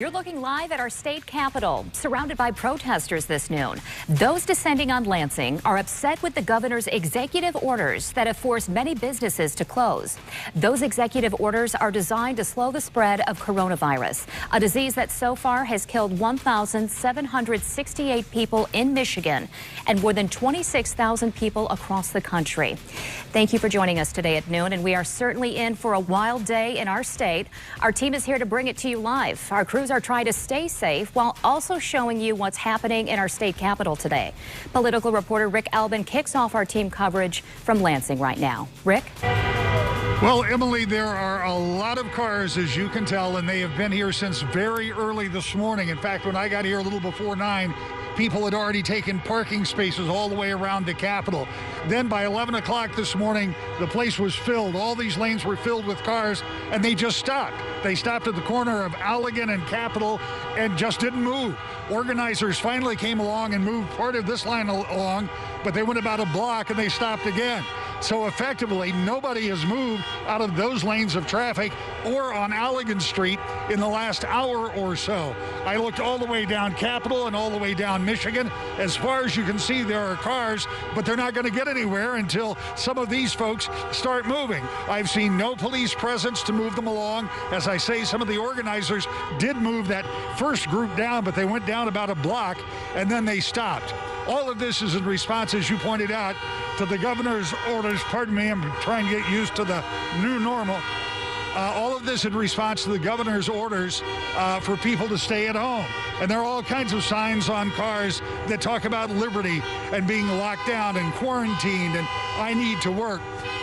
You're looking live at our state capitol, surrounded by protesters this noon. Those descending on Lansing are upset with the governor's executive orders that have forced many businesses to close. Those executive orders are designed to slow the spread of coronavirus, a disease that so far has killed 1,768 people in Michigan and more than 26,000 people across the country. Thank you for joining us today at noon, and we are certainly in for a wild day in our state. Our team is here to bring it to you live. Our crews are trying to stay safe while also showing you what's happening in our state capitol today. Political reporter Rick Albin kicks off our team coverage from Lansing right now. Rick? Well, Emily, there are a lot of cars, as you can tell, and they have been here since very early this morning. In fact, when I got here a little before 9, people had already taken parking spaces all the way around the Capitol. Then by 11 o'clock this morning, the place was filled. All these lanes were filled with cars, and they just stopped. They stopped at the corner of Allegan and Capitol and just didn't move. Organizers finally came along and moved part of this line along, but they went about a block and they stopped again. So effectively, nobody has moved out of those lanes of traffic or on Allegan Street in the last hour or so. I looked all the way down Capitol and all the way down Michigan. As far as you can see, there are cars, but they're not going to get anywhere until some of these folks start moving. I've seen no police presence to move them along. As I say, some of the organizers did move that first group down, but they went down about a block and then they stopped. All of this is in response, as you pointed out, to the governor's orders. Pardon me, I'm trying to get used to the new normal. All of this in response to the governor's orders for people to stay at home. And there are all kinds of signs on cars that talk about liberty and being locked down and quarantined and I need to work.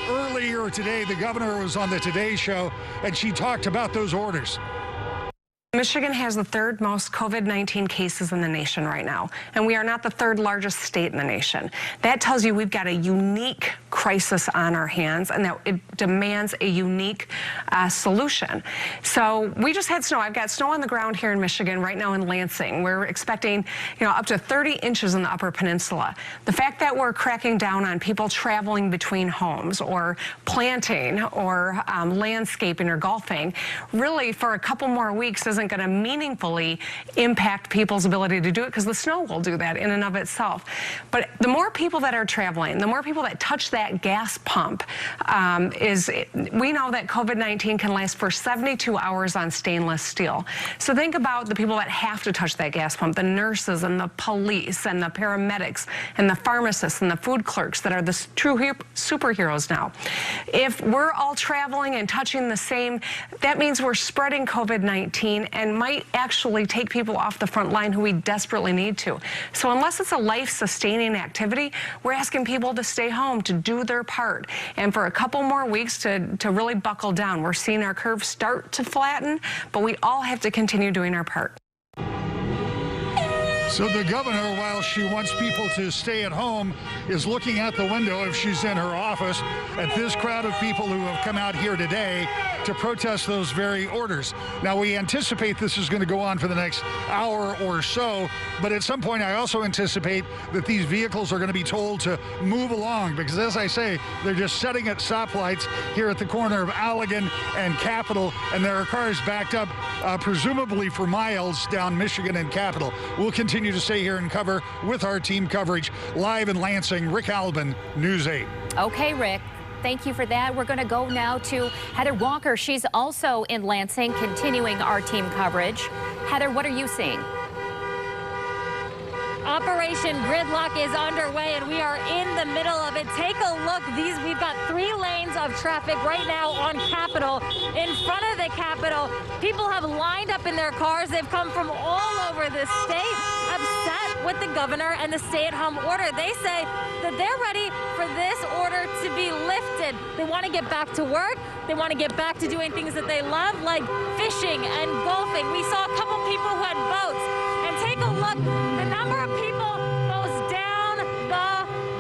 Earlier today, the governor was on the Today Show and she talked about those orders. Michigan has the third most COVID-19 cases in the nation right now, and we are not the third largest state in the nation. That tells you we've got a unique crisis on our hands and that it demands a unique solution. So we just had snow. I've got snow on the ground here in Michigan right now in Lansing. We're expecting, up to 30 inches in the Upper Peninsula. The fact that we're cracking down on people traveling between homes or planting or landscaping or golfing, really for a couple more weeks isn't going to meaningfully impact people's ability to do it because the snow will do that in and of itself. But the more people that are traveling, the more people that touch that gas pump, we know that COVID-19 can last for 72 hours on stainless steel. So think about the people that have to touch that gas pump, the nurses and the police and the paramedics and the pharmacists and the food clerks that are the true superheroes now. If we're all traveling and touching the same, that means we're spreading COVID-19 and might actually take people off the front line who we desperately need to. So unless it's a life-sustaining activity, we're asking people to stay home, to do their part. And for a couple more weeks to really buckle down. We're seeing our curve start to flatten, but we all have to continue doing our part. So the governor, while she wants people to stay at home, is looking out the window if she's in her office at this crowd of people who have come out here today to protest those very orders. Now, we anticipate this is going to go on for the next hour or so, but at some point I also anticipate that these vehicles are going to be told to move along because, as I say, they're just setting at stoplights here at the corner of Allegan and Capitol, and there are cars backed up presumably for miles down Michigan and Capitol. We'll continue to stay here and cover with our team coverage live in Lansing. Rick Albin, News 8. Okay, Rick. Thank you for that. We're going to go now to Heather Walker. She's also in Lansing, continuing our team coverage. Heather, what are you seeing? Operation Gridlock is underway, and we are in the middle of it. Take a look. We've got 3 lanes of traffic right now on Capitol. In front of the Capitol, people have lined up in their cars. They've come from all over the state, upset with the governor and the stay-at-home order. They say that they're ready for this order to be lifted. They want to get back to work. They want to get back to doing things that they love, like fishing and golfing. We saw a couple people who had boats. And take a look, the number of people goes down the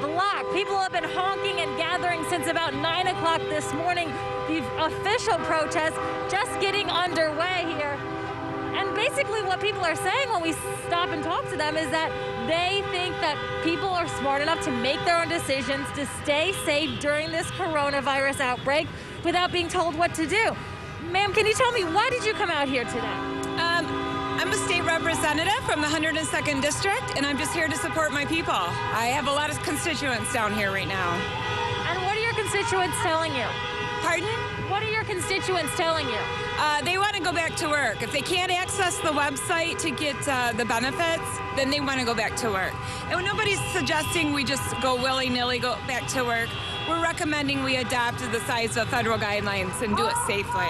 block. People have been honking and gathering since about 9 o'clock this morning. The official protest just getting underway here. And basically what people are saying when we stop and talk to them is that they think that people are smart enough to make their own decisions to stay safe during this coronavirus outbreak without being told what to do. Ma'am, can you tell me, why did you come out here today? representative from the 102nd District, and I'm just here to support my people. I have a lot of constituents down here right now. And what are your constituents telling you? Pardon? What are your constituents telling you? They want to go back to work. If they can't access the website to get the benefits, then they want to go back to work. And nobody's suggesting we just go willy-nilly go back to work. We're recommending we adopt the size of federal guidelines and do it safely.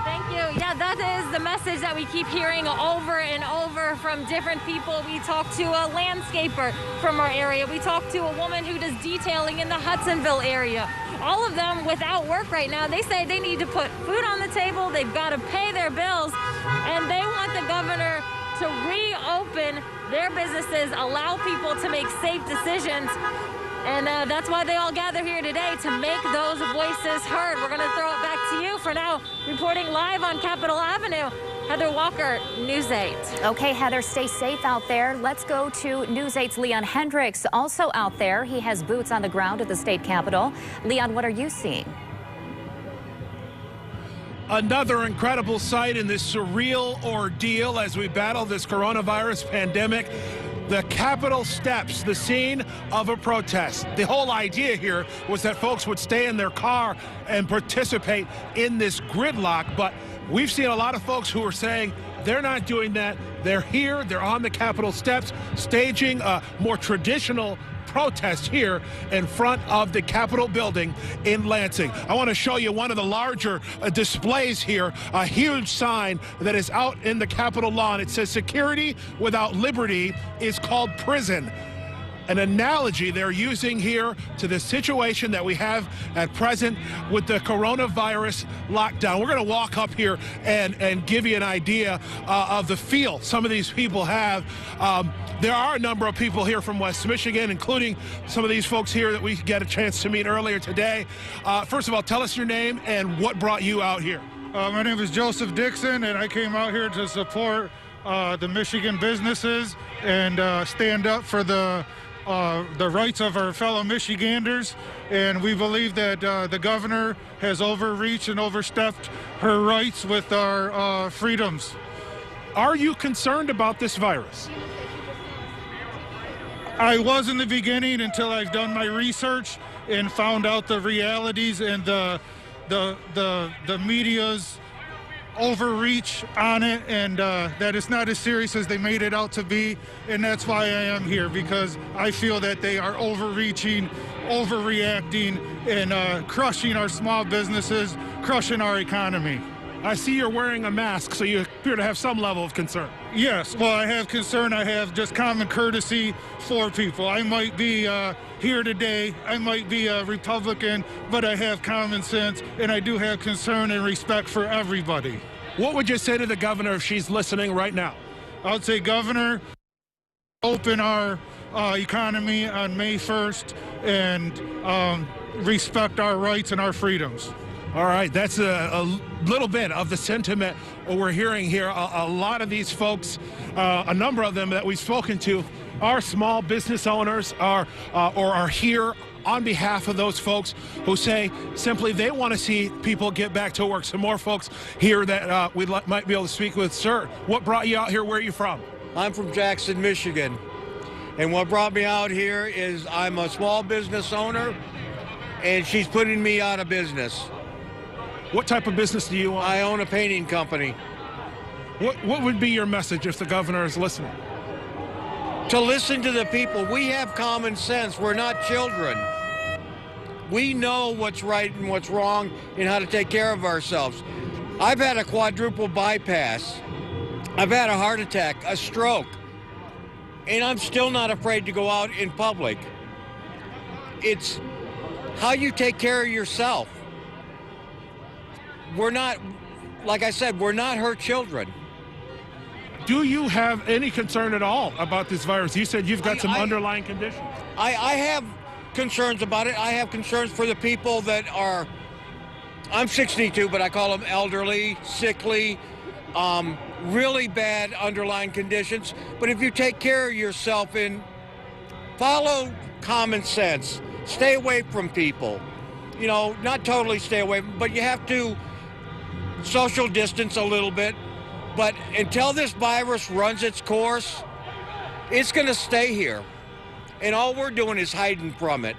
Thank you. Yeah, that is the message that we keep hearing over and over from different people. We talked to a landscaper from our area. We talked to a woman who does detailing in the Hudsonville area. All of them without work right now. They say they need to put food on the table. They've got to pay their bills, and they want the governor to reopen their businesses, allow people to make safe decisions. And that's why they all gather here today, to make those voices heard. We're going to throw it back to you for now. Reporting live on Capitol Avenue, Heather Walker, News 8. Okay, Heather, stay safe out there. Let's go to News 8's Leon Hendricks, also out there. He has boots on the ground at the state capitol. Leon, what are you seeing? Another incredible sight in this surreal ordeal as we battle this coronavirus pandemic. The Capitol steps, the scene of a protest. The whole idea here was that folks would stay in their car and participate in this gridlock, but we've seen a lot of folks who are saying they're not doing that. They're here, they're on the Capitol steps, staging a more traditional protest here in front of the Capitol building in Lansing. I want to show you one of the larger displays here, a huge sign that is out in the Capitol lawn. It says, "Security without liberty is called prison." An analogy they're using here to the situation that we have at present with the coronavirus lockdown. We're going to walk up here and give you an idea of the feel some of these people have. There are a number of people here from West Michigan, including some of these folks here that we got a chance to meet earlier today. First of all, tell us your name and what brought you out here. My name is Joseph Dixon, and I came out here to support the Michigan businesses and stand up for the rights of our fellow Michiganders. And we believe that the governor has overreached and overstepped her rights with our freedoms. Are you concerned about this virus? I was in the beginning until I've done my research and found out the realities and the media's overreach on it, and that it's not as serious as they made it out to be. And that's why I am here, because I feel that they are overreaching, overreacting, and crushing our small businesses, crushing our economy. I see you're wearing a mask, so you appear to have some level of concern. Yes, well, I have concern. I have just common courtesy for people. I might be here today, I might be a Republican, but I have common sense, and I do have concern and respect for everybody. What would you say to the governor if she's listening right now? I would say, Governor, open our economy on May 1st and respect our rights and our freedoms. All right, that's a little bit of the sentiment we're hearing here. A lot of these folks, a number of them that we've spoken to, are small business owners, or are here on behalf of those folks who say simply they want to see people get back to work. Some more folks here that we might be able to speak with. Sir, what brought you out here? Where are you from? I'm from Jackson, Michigan. And what brought me out here is I'm a small business owner, and she's putting me out of business. What type of business do you own? I own a painting company. What would be your message if the governor is listening? To listen to the people. We have common sense. We're not children. We know what's right and what's wrong and how to take care of ourselves. I've had a quadruple bypass. I've had a heart attack, a stroke, and I'm still not afraid to go out in public. It's how you take care of yourself. We're not, like I said, we're not her children. Do you have any concern at all about this virus? You said you've got some underlying conditions. I have concerns about it. I have concerns for the people that are, I'm 62, but I call them elderly, sickly, really bad underlying conditions. But if you take care of yourself and follow common sense, stay away from people, you know, not totally stay away, but you have to social distance a little bit, But until this virus runs its course, it's going to stay here. And all we're doing is hiding from it.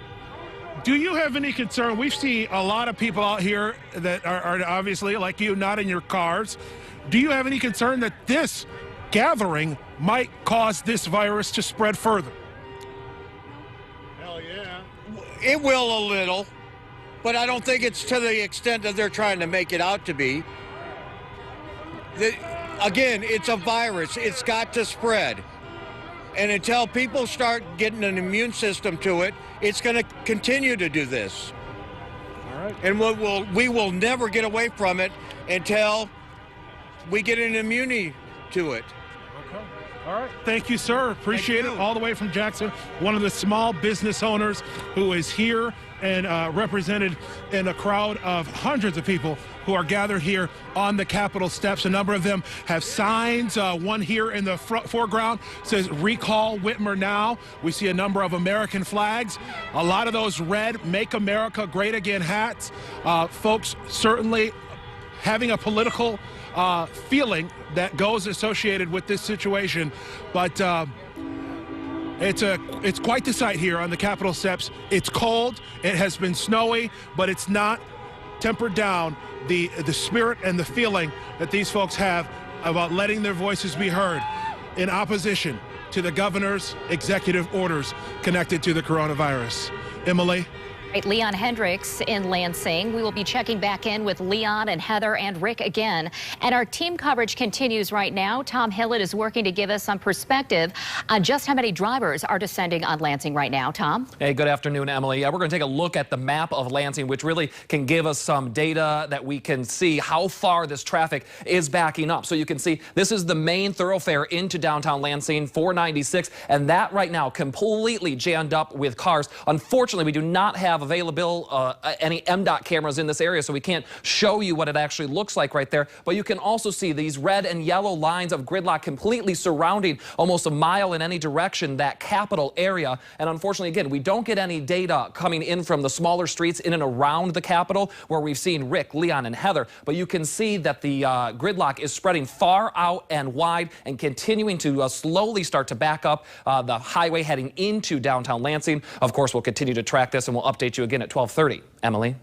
Do you have any concern? We see a lot of people out here that are obviously, like you, not in your cars. Do you have any concern that this gathering might cause this virus to spread further? Hell yeah. It will a little, but I don't think it's to the extent that they're trying to make it out to be. Again, it's a virus. It's got to spread. And until people start getting an immune system to it, it's going to continue to do this. All right. And we will never get away from it until we get an immunity to it. Okay. All right. Thank you, sir. Appreciate it. All the way from Jackson, one of the small business owners who is here and represented in a crowd of hundreds of people who are gathered here on the Capitol steps. A number of them have signs. One here in the foreground says, "Recall Whitmer now." We see a number of American flags. A lot of those red "Make America Great Again" hats. Folks certainly having a political feeling that goes associated with this situation. But it's quite the sight here on the Capitol steps. It's cold. It has been snowy, but it's not tempered down the spirit and the feeling that these folks have about letting their voices be heard in opposition to the governor's executive orders connected to the coronavirus. Emily? Right, Leon Hendricks in Lansing. We will be checking back in with Leon and Heather and Rick again. And our team coverage continues right now. Tom Hillett is working to give us some perspective on just how many drivers are descending on Lansing right now. Tom? Hey, good afternoon, Emily. We're going to take a look at the map of Lansing, which really can give us some data that we can see how far this traffic is backing up. So you can see this is the main thoroughfare into downtown Lansing, 496, and that right now completely jammed up with cars. Unfortunately, we do not have available any MDOT cameras in this area, so we can't show you what it actually looks like right there. But you can also see these red and yellow lines of gridlock completely surrounding almost a mile in any direction that Capitol area. And unfortunately, again, we don't get any data coming in from the smaller streets in and around the Capitol where we've seen Rick, Leon, and Heather. But you can see that the gridlock is spreading far out and wide and continuing to slowly start to back up the highway heading into downtown Lansing. Of course, we'll continue to track this and we'll update you again at 12:30. Emily?